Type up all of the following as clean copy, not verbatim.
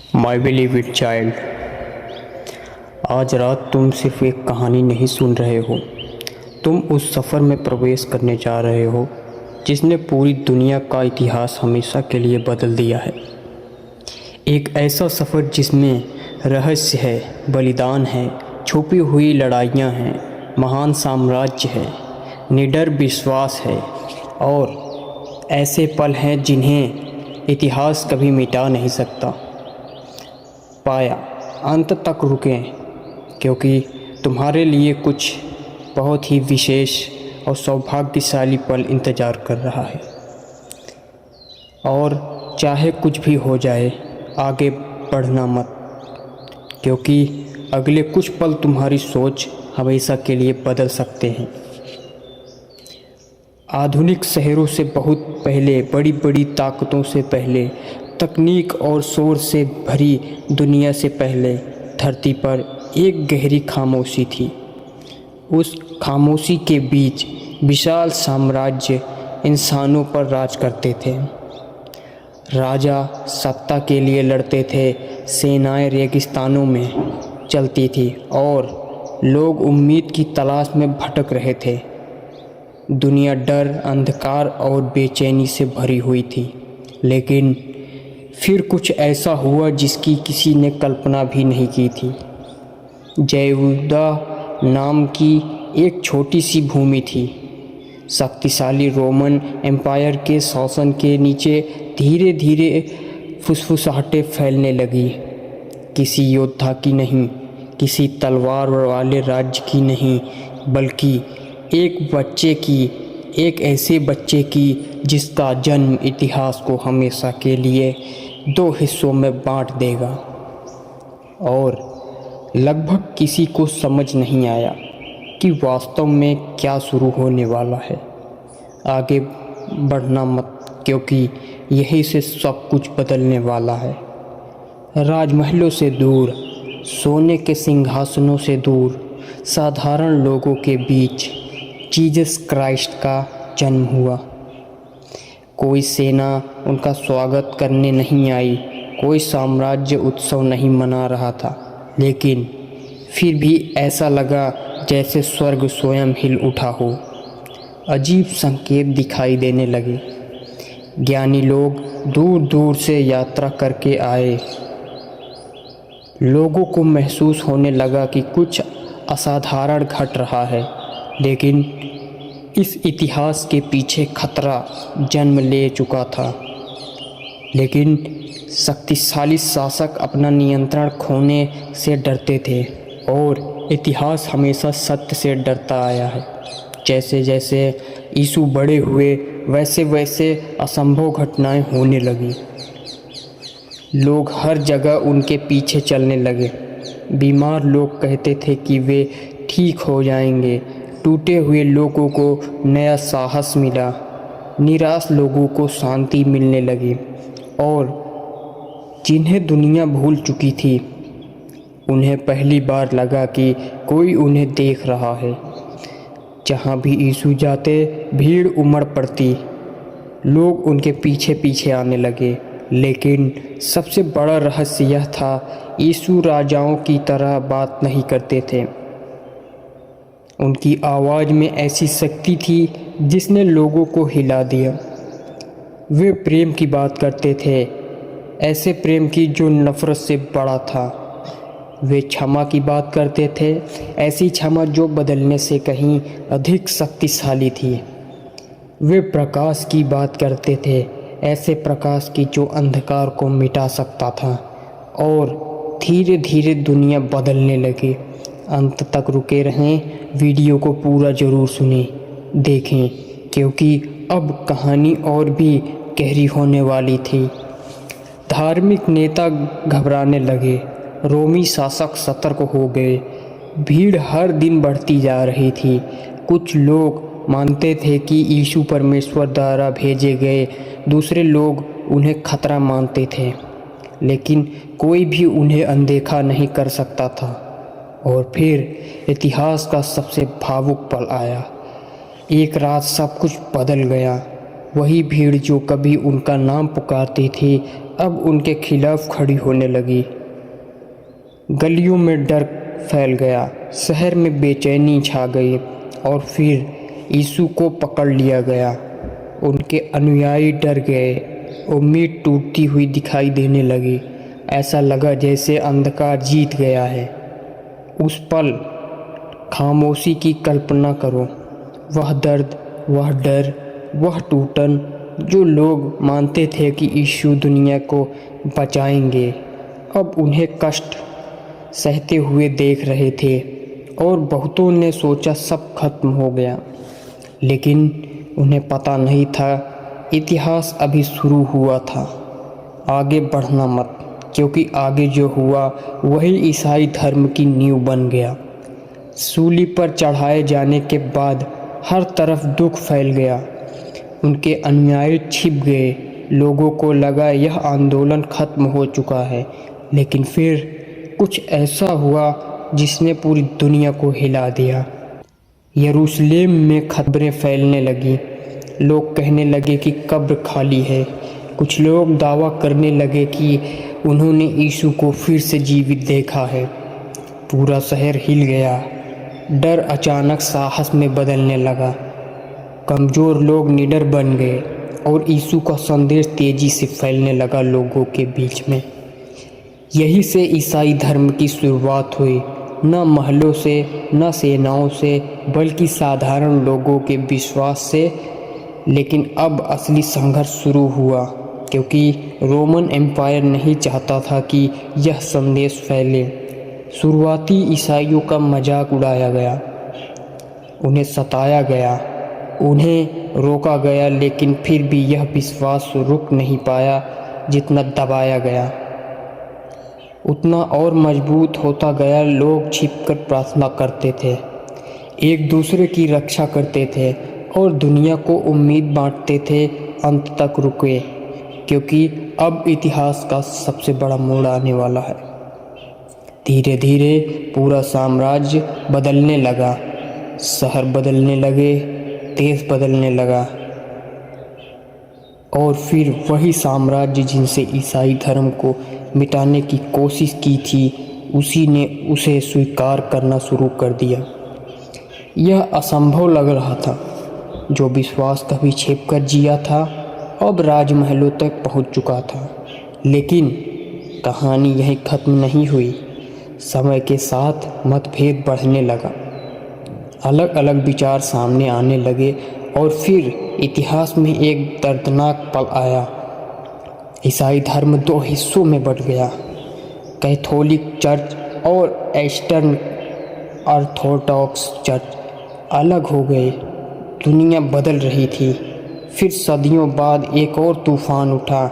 माई believed child, आज रात तुम सिर्फ एक कहानी नहीं सुन रहे हो, तुम उस सफ़र में प्रवेश करने जा रहे हो जिसने पूरी दुनिया का इतिहास हमेशा के लिए बदल दिया है। एक ऐसा सफ़र जिसमें रहस्य है, बलिदान है, छुपी हुई लड़ाइयाँ हैं, महान साम्राज्य है, निडर विश्वास है और ऐसे पल हैं जिन्हें इतिहास कभी मिटा नहीं सकता। पाया अंत तक रुकें, क्योंकि तुम्हारे लिए कुछ बहुत ही विशेष और सौभाग्यशाली पल इंतज़ार कर रहा है। और चाहे कुछ भी हो जाए, आगे बढ़ना मत, क्योंकि अगले कुछ पल तुम्हारी सोच हमेशा के लिए बदल सकते हैं। आधुनिक शहरों से बहुत पहले, बड़ी बड़ी ताकतों से पहले, तकनीक और शोर से भरी दुनिया से पहले धरती पर एक गहरी खामोशी थी। उस खामोशी के बीच विशाल साम्राज्य इंसानों पर राज करते थे। राजा सत्ता के लिए लड़ते थे, सेनाएं रेगिस्तानों में चलती थी और लोग उम्मीद की तलाश में भटक रहे थे। दुनिया डर, अंधकार और बेचैनी से भरी हुई थी। लेकिन फिर कुछ ऐसा हुआ जिसकी किसी ने कल्पना भी नहीं की थी। जयूदा नाम की एक छोटी सी भूमि थी। शक्तिशाली रोमन एम्पायर के शासन के नीचे धीरे धीरे फुसफुसाहटें फैलने लगी। किसी योद्धा की नहीं, किसी तलवार वाले राज्य की नहीं, बल्कि एक ऐसे बच्चे की जिसका जन्म इतिहास को हमेशा के लिए दो हिस्सों में बांट देगा। और लगभग किसी को समझ नहीं आया कि वास्तव में क्या शुरू होने वाला है। आगे बढ़ना मत, क्योंकि यहीं से सब कुछ बदलने वाला है। राजमहलों से दूर, सोने के सिंहासनों से दूर, साधारण लोगों के बीच जीसस क्राइस्ट का जन्म हुआ। कोई सेना उनका स्वागत करने नहीं आई, कोई साम्राज्य उत्सव नहीं मना रहा था, लेकिन फिर भी ऐसा लगा जैसे स्वर्ग स्वयं हिल उठा हो। अजीब संकेत दिखाई देने लगे। ज्ञानी लोग दूर दूर से यात्रा करके आए। लोगों को महसूस होने लगा कि कुछ असाधारण घट रहा है, लेकिन इस इतिहास के पीछे खतरा जन्म ले चुका था। लेकिन शक्तिशाली शासक अपना नियंत्रण खोने से डरते थे और इतिहास हमेशा सत्य से डरता आया है। जैसे जैसे यीशु बड़े हुए, वैसे वैसे असंभव घटनाएं होने लगी। लोग हर जगह उनके पीछे चलने लगे। बीमार लोग कहते थे कि वे ठीक हो जाएंगे। टूटे हुए लोगों को नया साहस मिला। निराश लोगों को शांति मिलने लगी और जिन्हें दुनिया भूल चुकी थी, उन्हें पहली बार लगा कि कोई उन्हें देख रहा है। जहाँ भी यीशु जाते, भीड़ उमड़ पड़ती। लोग उनके पीछे पीछे आने लगे। लेकिन सबसे बड़ा रहस्य यह था, यीशु राजाओं की तरह बात नहीं करते थे। उनकी आवाज़ में ऐसी शक्ति थी जिसने लोगों को हिला दिया। वे प्रेम की बात करते थे, ऐसे प्रेम की जो नफ़रत से बड़ा था। वे क्षमा की बात करते थे, ऐसी क्षमा जो बदलने से कहीं अधिक शक्तिशाली थी। वे प्रकाश की बात करते थे, ऐसे प्रकाश की जो अंधकार को मिटा सकता था। और धीरे धीरे दुनिया बदलने लगी। अंत तक रुके रहें, वीडियो को पूरा ज़रूर सुनें, देखें, क्योंकि अब कहानी और भी गहरी होने वाली थी। धार्मिक नेता घबराने लगे, रोमी शासक सतर्क हो गए। भीड़ हर दिन बढ़ती जा रही थी। कुछ लोग मानते थे कि यीशु परमेश्वर द्वारा भेजे गए, दूसरे लोग उन्हें खतरा मानते थे, लेकिन कोई भी उन्हें अनदेखा नहीं कर सकता था। और फिर इतिहास का सबसे भावुक पल आया। एक रात सब कुछ बदल गया। वही भीड़ जो कभी उनका नाम पुकारती थी अब उनके खिलाफ खड़ी होने लगी। गलियों में डर फैल गया, शहर में बेचैनी छा गई और फिर यीशु को पकड़ लिया गया। उनके अनुयायी डर गए, उम्मीद टूटती हुई दिखाई देने लगी। ऐसा लगा जैसे अंधकार जीत गया है। उस पल खामोशी की कल्पना करो, वह दर्द, वह डर, वह टूटन जो लोग मानते थे कि यीशु दुनिया को बचाएंगे, अब उन्हें कष्ट सहते हुए देख रहे थे और बहुतों ने सोचा सब खत्म हो गया। लेकिन उन्हें पता नहीं था इतिहास अभी शुरू हुआ था। आगे बढ़ना मत, क्योंकि आगे जो हुआ वही ईसाई धर्म की नींव बन गया। सूली पर चढ़ाए जाने के बाद हर तरफ दुख फैल गया। उनके अनुयायी छिप गए। लोगों को लगा यह आंदोलन खत्म हो चुका है, लेकिन फिर कुछ ऐसा हुआ जिसने पूरी दुनिया को हिला दिया। यरूशलेम में खबरें फैलने लगी। लोग कहने लगे कि कब्र खाली है। कुछ लोग दावा करने लगे कि उन्होंने यीशु को फिर से जीवित देखा है। पूरा शहर हिल गया। डर अचानक साहस में बदलने लगा। कमज़ोर लोग निडर बन गए और यीशु का संदेश तेज़ी से फैलने लगा लोगों के बीच में। यही से ईसाई धर्म की शुरुआत हुई, न महलों से, न सेनाओं से, बल्कि साधारण लोगों के विश्वास से। लेकिन अब असली संघर्ष शुरू हुआ, क्योंकि रोमन एम्पायर नहीं चाहता था कि यह संदेश फैले। शुरुआती ईसाइयों का मजाक उड़ाया गया, उन्हें सताया गया, उन्हें रोका गया, लेकिन फिर भी यह विश्वास रुक नहीं पाया। जितना दबाया गया उतना और मजबूत होता गया। लोग छिपकर प्रार्थना करते थे, एक दूसरे की रक्षा करते थे और दुनिया को उम्मीद बांटते थे अंत तक रुके, क्योंकि अब इतिहास का सबसे बड़ा मोड़ आने वाला है। धीरे धीरे पूरा साम्राज्य बदलने लगा। शहर बदलने लगे, देश बदलने लगा और फिर वही साम्राज्य जिनसे ईसाई धर्म को मिटाने की कोशिश की थी, उसी ने उसे स्वीकार करना शुरू कर दिया। यह असंभव लग रहा था। जो विश्वास कभी छिपकर जिया था अब राजमहलों तक पहुंच चुका था। लेकिन कहानी यहीं खत्म नहीं हुई। समय के साथ मतभेद बढ़ने लगा, अलग अलग विचार सामने आने लगे और फिर इतिहास में एक दर्दनाक पल आया। ईसाई धर्म दो हिस्सों में बंट गया। कैथोलिक चर्च और ईस्टर्न ऑर्थोडॉक्स चर्च अलग हो गए। दुनिया बदल रही थी। फिर सदियों बाद एक और तूफान उठा।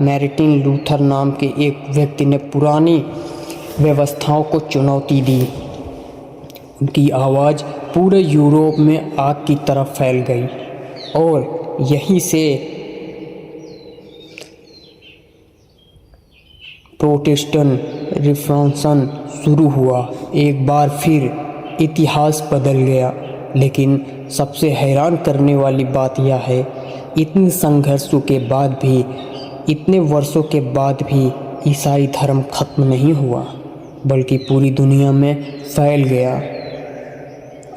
मार्टिन लूथर नाम के एक व्यक्ति ने पुरानी व्यवस्थाओं को चुनौती दी। उनकी आवाज़ पूरे यूरोप में आग की तरह फैल गई और यहीं से प्रोटेस्टेंट रिफॉर्मेशन शुरू हुआ। एक बार फिर इतिहास बदल गया। लेकिन सबसे हैरान करने वाली बात यह है, इतने संघर्षों के बाद भी, इतने वर्षों के बाद भी ईसाई धर्म खत्म नहीं हुआ, बल्कि पूरी दुनिया में फैल गया।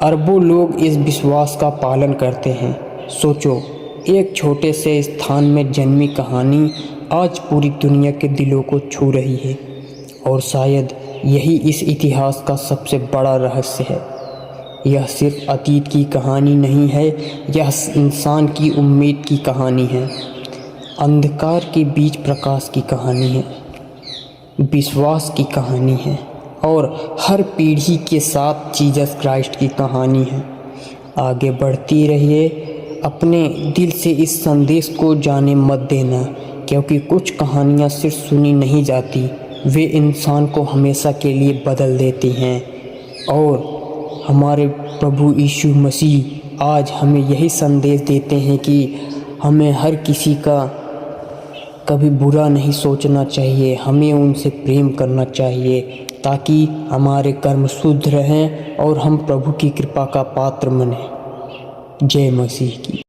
अरबों लोग इस विश्वास का पालन करते हैं। सोचो, एक छोटे से स्थान में जन्मी कहानी आज पूरी दुनिया के दिलों को छू रही है। और शायद यही इस इतिहास का सबसे बड़ा रहस्य है। यह सिर्फ अतीत की कहानी नहीं है, यह इंसान की उम्मीद की कहानी है, अंधकार के बीच प्रकाश की कहानी है, विश्वास की कहानी है और हर पीढ़ी के साथ जीसस क्राइस्ट की कहानी है। आगे बढ़ती रहिए, अपने दिल से इस संदेश को जाने मत देना, क्योंकि कुछ कहानियाँ सिर्फ सुनी नहीं जाती, वे इंसान को हमेशा के लिए बदल देती हैं। और हमारे प्रभु यीशु मसीह आज हमें यही संदेश देते हैं कि हमें हर किसी का कभी बुरा नहीं सोचना चाहिए, हमें उनसे प्रेम करना चाहिए, ताकि हमारे कर्म शुद्ध रहें और हम प्रभु की कृपा का पात्र बने। जय मसीह की।